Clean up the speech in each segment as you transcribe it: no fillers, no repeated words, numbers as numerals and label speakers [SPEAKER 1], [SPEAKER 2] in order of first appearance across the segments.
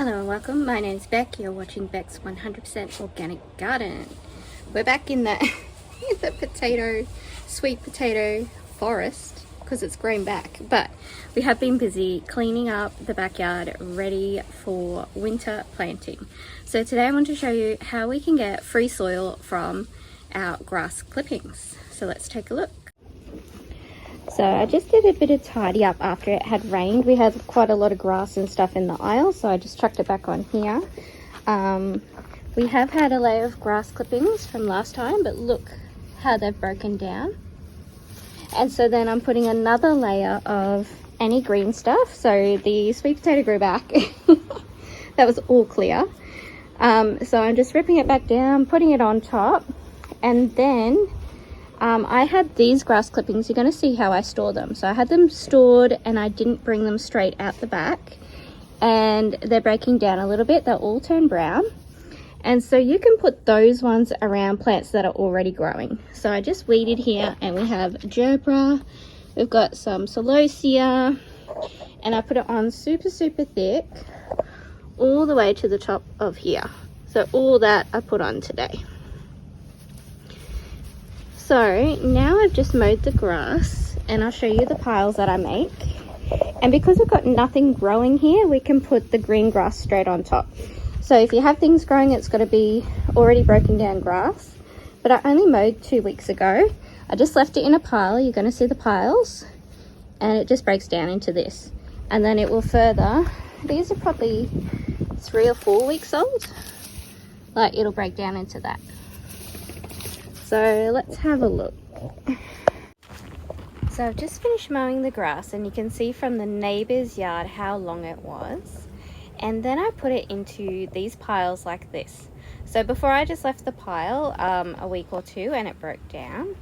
[SPEAKER 1] Hello and welcome, my name is Beck, you're watching Beck's 100% Organic Garden. We're back in the, sweet potato forest, because it's grown back, but we have been busy cleaning up the backyard ready for winter planting. So today I want to show you how we can get free soil from our grass clippings. So let's take a look. So I just did a bit of tidy up after it had rained. We had quite a lot of grass and stuff in the aisle, so I just chucked it back on here. We have had a layer of grass clippings from last time, but look how they've broken down. And so then I'm putting another layer of any green stuff. So the sweet potato grew back. That was all clear. So I'm just ripping it back down, putting it on top, and then I had these grass clippings. You're going to see how I store them. So I had them stored and I didn't bring them straight out the back, and they're breaking down a little bit. They'll all turn brown, and so you can put those ones around plants that are already growing. So I just weeded here, and we have gerbera, we've got some celosia, and I put it on super thick all the way to the top of here. So all that I put on today. So now I've just mowed the grass, and I'll show you the piles that I make. And because we've got nothing growing here, we can put the green grass straight on top. So if you have things growing, it's got to be already broken down grass. But I only mowed 2 weeks ago. I just left it in a pile. You're going to see the piles, and it just breaks down into this. And then it will further, these are probably 3 or 4 weeks old. Like, it'll break down into that. So let's have a look. So I've just finished mowing the grass, and you can see from the neighbor's yard how long it was. And then I put it into these piles like this. So before I just left the pile a week or two, and it broke down.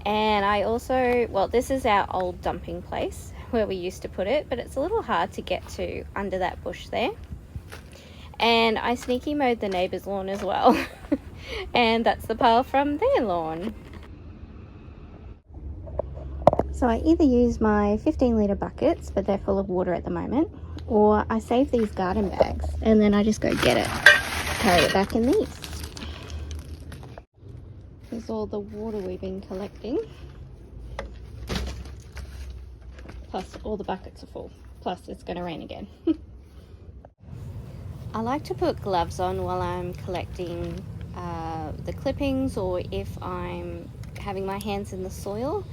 [SPEAKER 1] And I also, well, this is our old dumping place where we used to put it, but it's a little hard to get to under that bush there. And I sneaky mowed the neighbor's lawn as well. And that's the pile from their lawn. So I either use my 15-litre buckets, but they're full of water at the moment, or I save these garden bags and then I just go get it, carry it back in these. There's all the water we've been collecting, plus all the buckets are full, plus it's going to rain again. I like to put gloves on while I'm collecting the clippings, or if I'm having my hands in the soil,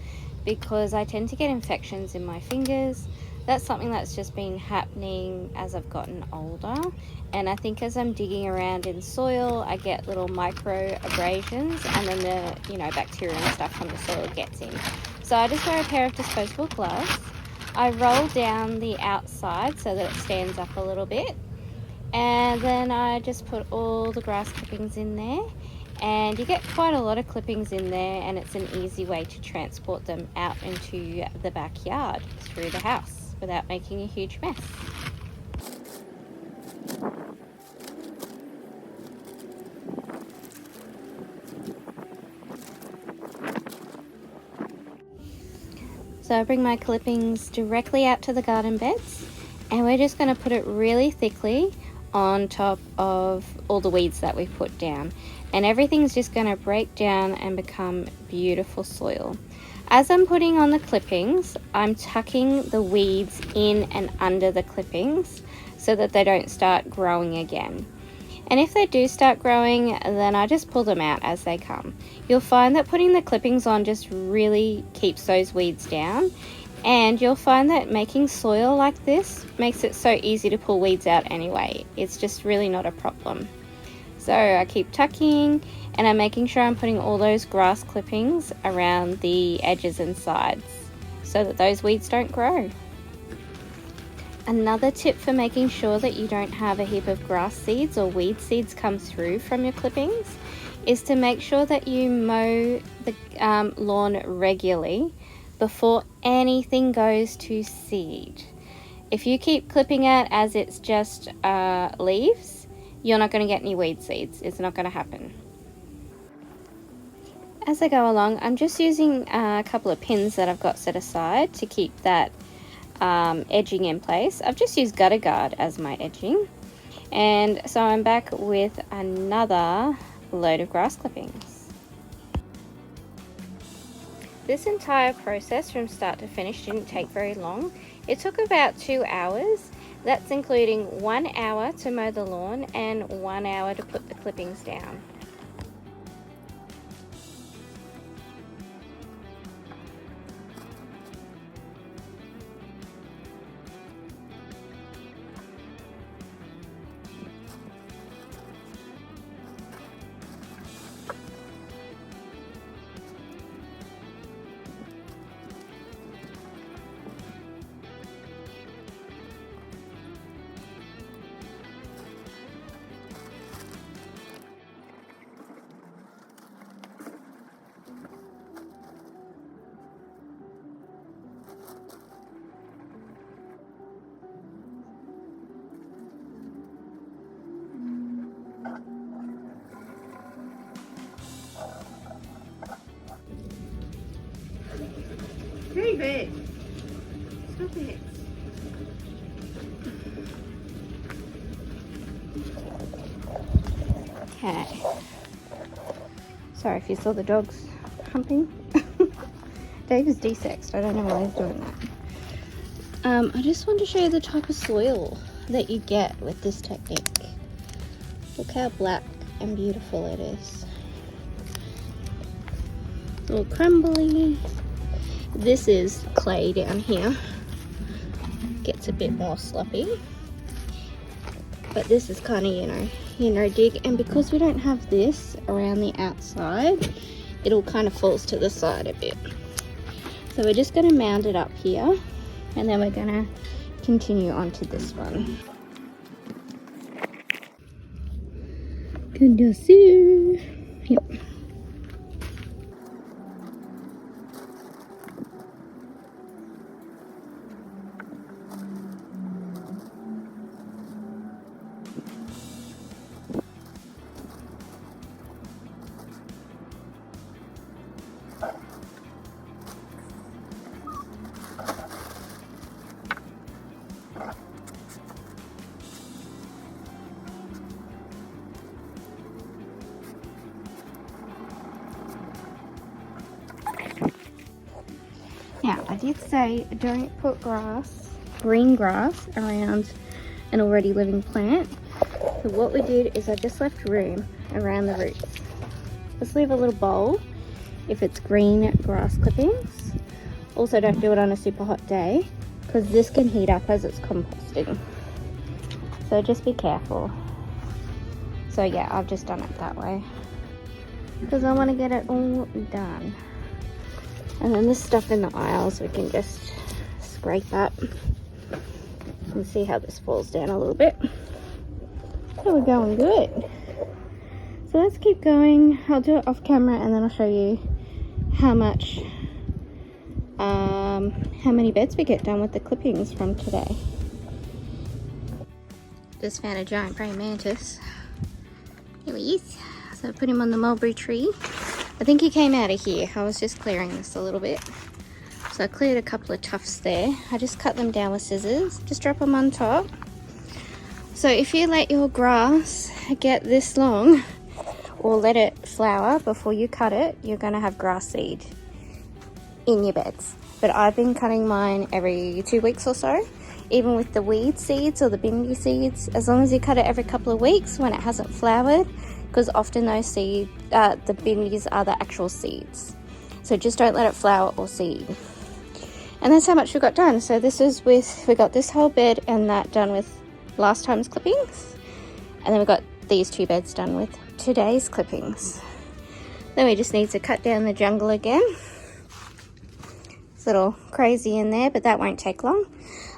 [SPEAKER 1] because I tend to get infections in my fingers. That's something that's just been happening as I've gotten older, and I think as I'm digging around in soil, I get little micro abrasions, and then the bacteria and stuff from the soil gets in. So I just wear a pair of disposable gloves. I roll down the outside so that it stands up a little bit, and then I just put all the grass clippings in there, and you get quite a lot of clippings in there, and it's an easy way to transport them out into the backyard through the house without making a huge mess. So I bring my clippings directly out to the garden beds, and we're just going to put it really thickly on top of all the weeds that we put down, and everything's just going to break down and become beautiful soil. As I'm putting on the clippings, I'm tucking the weeds in and under the clippings so that they don't start growing again. And if they do start growing, then I just pull them out as they come. You'll find that putting the clippings on just really keeps those weeds down. And you'll find that making soil like this makes it so easy to pull weeds out anyway. It's just really not a problem. So I keep tucking, and I'm making sure I'm putting all those grass clippings around the edges and sides so that those weeds don't grow. Another tip for making sure that you don't have a heap of grass seeds or weed seeds come through from your clippings is to make sure that you mow the lawn regularly before anything goes to seed. If you keep clipping it as it's just leaves, you're not going to get any weed seeds. It's not going to happen. As I go along, I'm just using a couple of pins that I've got set aside to keep that edging in place. I've just used Gutter Guard as my edging, And so I'm back with another load of grass clippings. This entire process from start to finish didn't take very long. It took about 2 hours. That's including 1 hour to mow the lawn and 1 hour to put the clippings down. David, stop it. Okay. Sorry if you saw the dogs humping. Dave is desexed. I don't know why he's doing that. I just want to show you the type of soil that you get with this technique. Look how black and beautiful it is. A little crumbly. This is clay down here. Gets a bit more sloppy. But this is kind of, dig. And because we don't have this around the outside, it all kind of falls to the side a bit. So we're just going to mound it up here. And then we're going to continue on to this one. Good see you. Yep. Now, I did say don't put green grass around an already living plant. So what we did is I just left room around the roots. Just leave a little bowl if it's green grass clippings. Also, don't do it on a super hot day because this can heat up as it's composting. So just be careful. So yeah, I've just done it that way because I want to get it all done. And then this stuff in the aisles we can just scrape up and see how this falls down a little bit. So we're going good. So let's keep going. I'll do it off camera and then I'll show you how many beds we get done with the clippings from today. Just found a giant praying mantis. Here he is. So I put him on the mulberry tree. I think he came out of here. I was just clearing this a little bit. So I cleared a couple of tufts there. I just cut them down with scissors. Just drop them on top. So if you let your grass get this long or let it flower before you cut it, you're going to have grass seed in your beds. But I've been cutting mine every 2 weeks or so. Even with the weed seeds or the bindi seeds, as long as you cut it every couple of weeks when it hasn't flowered, because often those seeds, the bindis are the actual seeds. So just don't let it flower or seed. And that's how much we got done. So this is we got this whole bed and that done with last time's clippings. And then we got these 2 beds done with today's clippings. Then we just need to cut down the jungle again. It's a little crazy in there, but that won't take long.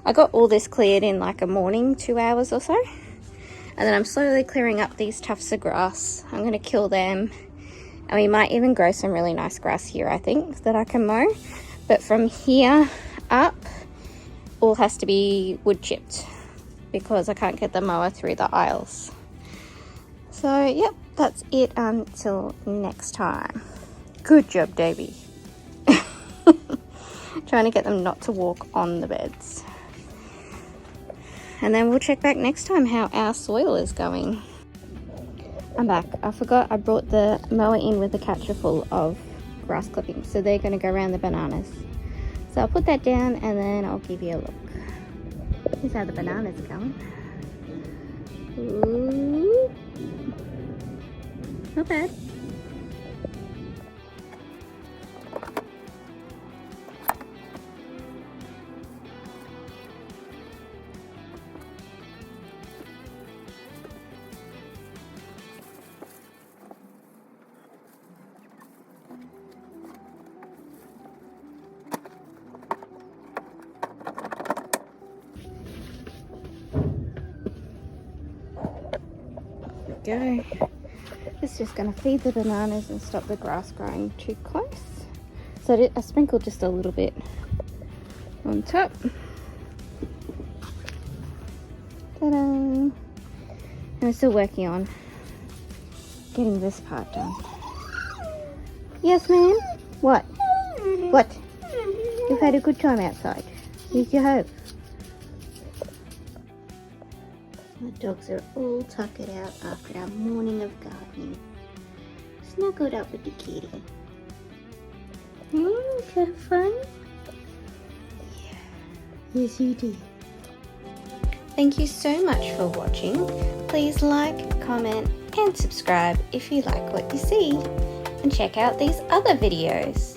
[SPEAKER 1] I got all this cleared in like a morning, 2 hours or so. And then I'm slowly clearing up these tufts of grass. I'm going to kill them. And we might even grow some really nice grass here, I think, that I can mow. But from here up, all has to be wood chipped because I can't get the mower through the aisles. So, yep, that's it until next time. Good job, Davey. Trying to get them not to walk on the beds. and then we'll check back next time how our soil is going. I'm back. I forgot I brought the mower in with a catcher full of grass clippings, so they're going to go around the bananas. So I'll put that down and then I'll give you a look. Here's how the bananas are going. Ooh. Not bad. Go. It's just going to feed the bananas and stop the grass growing too close. So I sprinkled just a little bit on top. Ta-da! And I'm still working on getting this part done. Yes, ma'am? What? What? You've had a good time outside. Yes, you have. The dogs are all tucked out after our morning of gardening. Snuggled up with the kitty. Have fun? Yeah. Yes, you did. Thank you so much for watching. Please like, comment, and subscribe if you like what you see. And check out these other videos.